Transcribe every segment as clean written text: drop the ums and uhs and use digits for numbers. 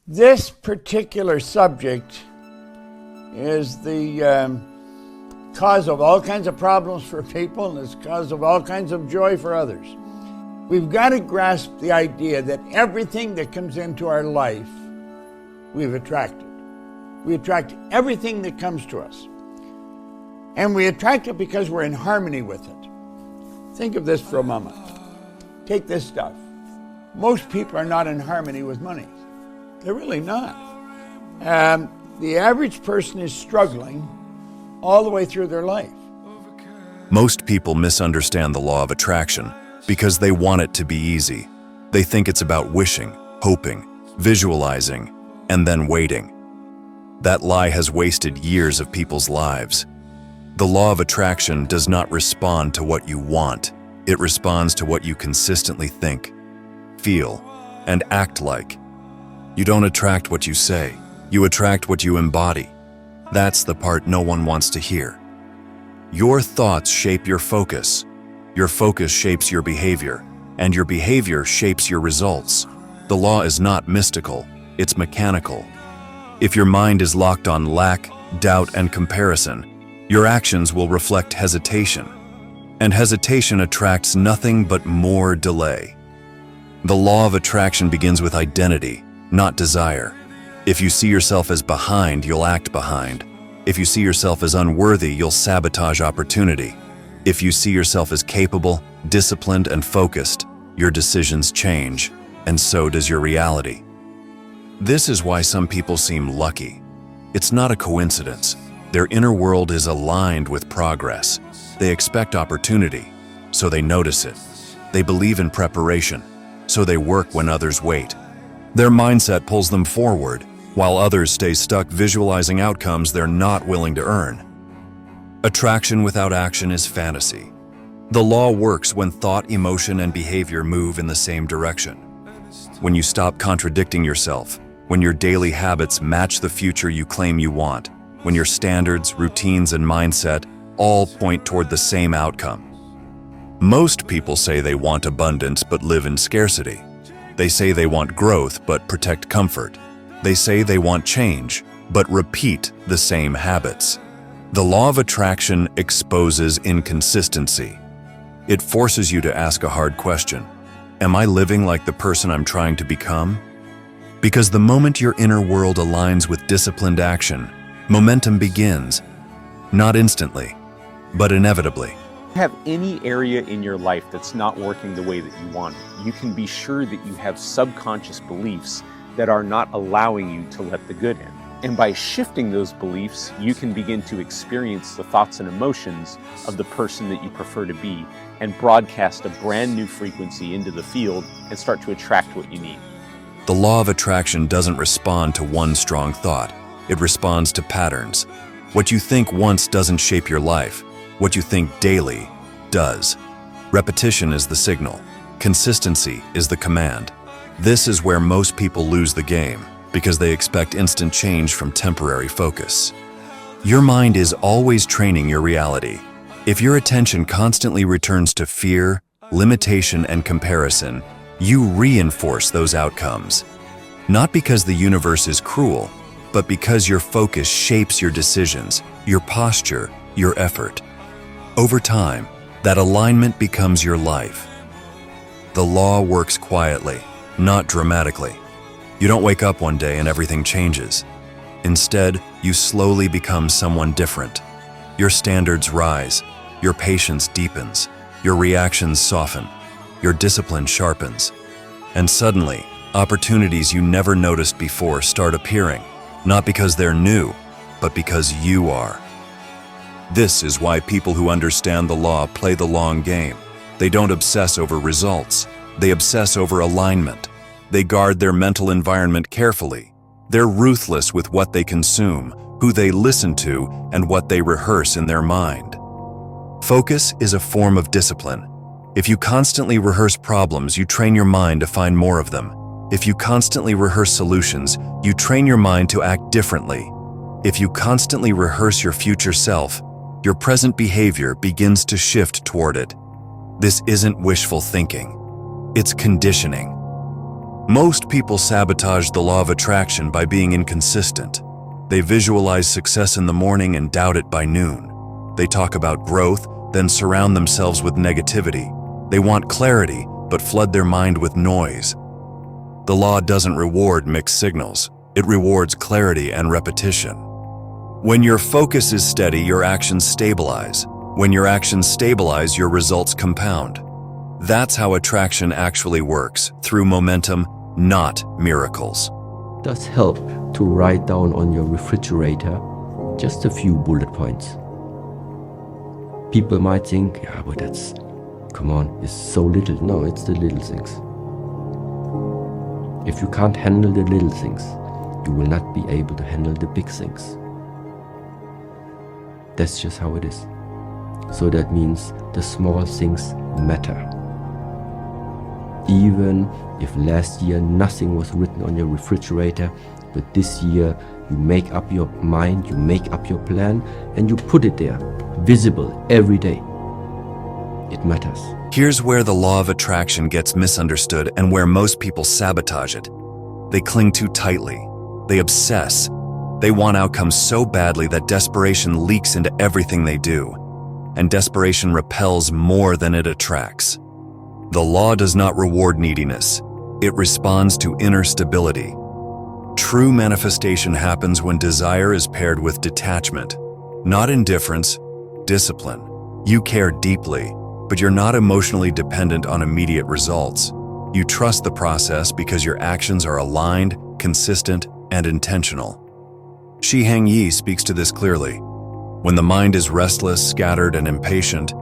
This particular subject is the cause of all kinds of problems for people, and it's cause of all kinds of joy for others. We've got to grasp the idea that everything that comes into our life, we've attracted. We attract everything that comes to us. And we attract it because we're in harmony with it. Think of this for a moment. Take this stuff. Most people are not in harmony with money. They're really not. The average person is struggling all the way through their life. Most people misunderstand the law of attraction because they want it to be easy. They think it's about wishing, hoping, visualizing, and then waiting. That lie has wasted years of people's lives. The law of attraction does not respond to what you want. It responds to what you consistently think, feel, and act like. You don't attract what you say. You attract what you embody. That's the part no one wants to hear. Your thoughts shape your focus. Your focus shapes your behavior, and your behavior shapes your results. The law is not mystical, it's mechanical. If your mind is locked on lack, doubt, and comparison, your actions will reflect hesitation. And hesitation attracts nothing but more delay. The law of attraction begins with identity, not desire. If you see yourself as behind, you'll act behind. If you see yourself as unworthy, you'll sabotage opportunity. If you see yourself as capable, disciplined, and focused, your decisions change, and so does your reality. This is why some people seem lucky. It's not a coincidence. Their inner world is aligned with progress. They expect opportunity, so they notice it. They believe in preparation, so they work when others wait. Their mindset pulls them forward, while others stay stuck visualizing outcomes they're not willing to earn. Attraction without action is fantasy. The law works when thought, emotion, and behavior move in the same direction. When you stop contradicting yourself, when your daily habits match the future you claim you want, when your standards, routines, and mindset all point toward the same outcome. Most people say they want abundance but live in scarcity. They say they want growth but protect comfort. They say they want change but repeat the same habits. The law of attraction exposes inconsistency. It forces you to ask a hard question. Am I living like the person I'm trying to become? Because the moment your inner world aligns with disciplined action, momentum begins, not instantly, but inevitably. Have any area in your life that's not working the way that you want it, you can be sure that you have subconscious beliefs that are not allowing you to let the good in. And by shifting those beliefs, you can begin to experience the thoughts and emotions of the person that you prefer to be and broadcast a brand new frequency into the field and start to attract what you need. The law of attraction doesn't respond to one strong thought. It responds to patterns. What you think once doesn't shape your life. What you think daily does. Repetition is the signal. Consistency is the command. This is where most people lose the game, because they expect instant change from temporary focus. Your mind is always training your reality. If your attention constantly returns to fear, limitation, and comparison, you reinforce those outcomes. Not because the universe is cruel, but because your focus shapes your decisions, your posture, your effort. Over time, that alignment becomes your life. The law works quietly, not dramatically. You don't wake up one day and everything changes. Instead, you slowly become someone different. Your standards rise, your patience deepens, your reactions soften, your discipline sharpens. And suddenly, opportunities you never noticed before start appearing, not because they're new, but because you are. This is why people who understand the law play the long game. They don't obsess over results. They obsess over alignment. They guard their mental environment carefully. They're ruthless with what they consume, who they listen to, and what they rehearse in their mind. Focus is a form of discipline. If you constantly rehearse problems, you train your mind to find more of them. If you constantly rehearse solutions, you train your mind to act differently. If you constantly rehearse your future self, your present behavior begins to shift toward it. This isn't wishful thinking. It's conditioning. Most people sabotage the law of attraction by being inconsistent. They visualize success in the morning and doubt it by noon. They talk about growth, then surround themselves with negativity. They want clarity, but flood their mind with noise. The law doesn't reward mixed signals. It rewards clarity and repetition. When your focus is steady, your actions stabilize. When your actions stabilize, your results compound. That's how attraction actually works, through momentum, not miracles. It does help to write down on your refrigerator just a few bullet points. People might think, yeah, but come on, it's so little. No, it's the little things. If you can't handle the little things, you will not be able to handle the big things. That's just how it is. So that means the small things matter. Even if last year nothing was written on your refrigerator, but this year you make up your mind, you make up your plan, and you put it there, visible every day. It matters. Here's where the law of attraction gets misunderstood and where most people sabotage it. They cling too tightly. They obsess. They want outcomes so badly that desperation leaks into everything they do. And desperation repels more than it attracts. The law does not reward neediness. It responds to inner stability. True manifestation happens when desire is paired with detachment, not indifference, discipline. You care deeply, but you're not emotionally dependent on immediate results. You trust the process because your actions are aligned, consistent, and intentional. Shi Heng Yi speaks to this clearly. When the mind is restless, scattered, and impatient,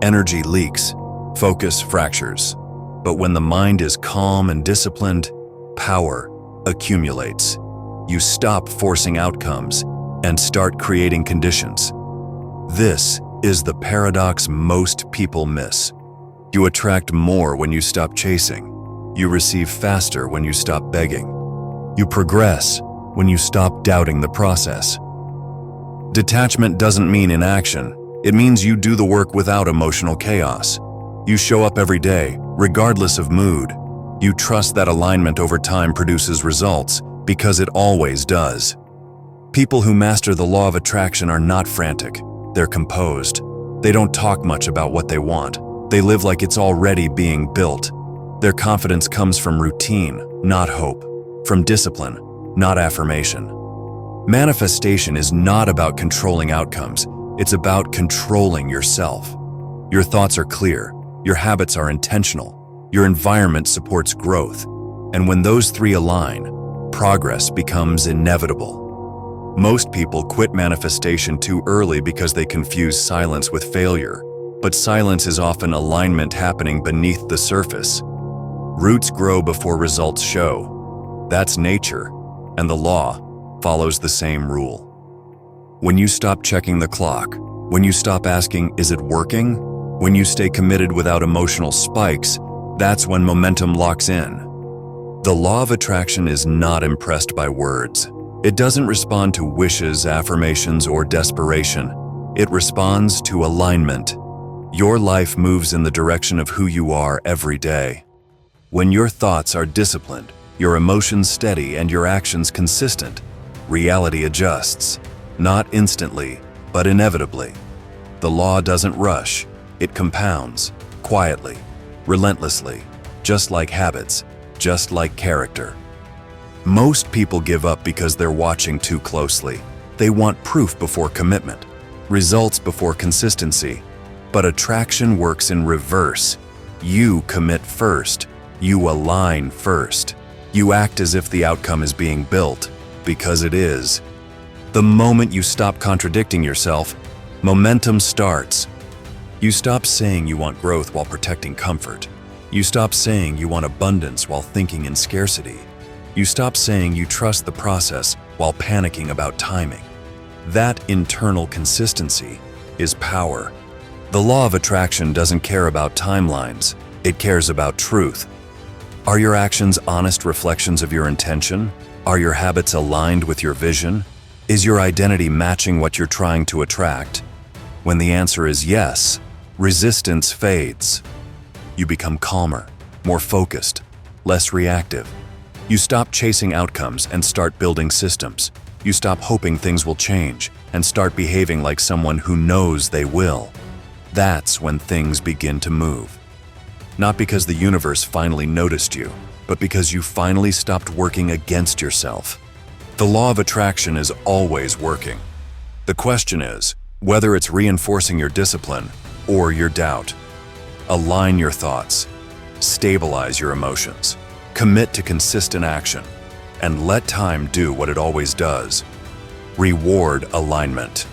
energy leaks, focus fractures. But when the mind is calm and disciplined, power accumulates. You stop forcing outcomes and start creating conditions. This is the paradox most people miss. You attract more when you stop chasing. You receive faster when you stop begging. You progress when you stop doubting the process. Detachment doesn't mean inaction. It means you do the work without emotional chaos. You show up every day, regardless of mood. You trust that alignment over time produces results, because it always does. People who master the law of attraction are not frantic. They're composed. They don't talk much about what they want. They live like it's already being built. Their confidence comes from routine, not hope. From discipline, not affirmation. Manifestation is not about controlling outcomes. It's about controlling yourself. Your thoughts are clear. Your habits are intentional. Your environment supports growth. And when those three align, progress becomes inevitable. Most people quit manifestation too early because they confuse silence with failure. But silence is often alignment happening beneath the surface. Roots grow before results show. That's nature, and the law follows the same rule. When you stop checking the clock, when you stop asking, is it working? When you stay committed without emotional spikes, that's when momentum locks in. The law of attraction is not impressed by words. It doesn't respond to wishes, affirmations, or desperation. It responds to alignment. Your life moves in the direction of who you are every day. When your thoughts are disciplined, your emotions steady, and your actions consistent, reality adjusts. Not instantly, but inevitably. The law doesn't rush. It compounds, quietly, relentlessly, just like habits, just like character. Most people give up because they're watching too closely. They want proof before commitment, results before consistency. But attraction works in reverse. You commit first. You align first. You act as if the outcome is being built, because it is. The moment you stop contradicting yourself, momentum starts. You stop saying you want growth while protecting comfort. You stop saying you want abundance while thinking in scarcity. You stop saying you trust the process while panicking about timing. That internal consistency is power. The law of attraction doesn't care about timelines. It cares about truth. Are your actions honest reflections of your intention? Are your habits aligned with your vision? Is your identity matching what you're trying to attract? When the answer is yes, resistance fades. You become calmer, more focused, less reactive, You stop chasing outcomes and start building systems. You stop hoping things will change and start behaving like someone who knows they will. That's when things begin to move. Not because the universe finally noticed you, but because you finally stopped working against yourself. The law of attraction is always working. The question is whether it's reinforcing your discipline or your doubt. Align your thoughts, stabilize your emotions, commit to consistent action, and let time do what it always does. Reward alignment.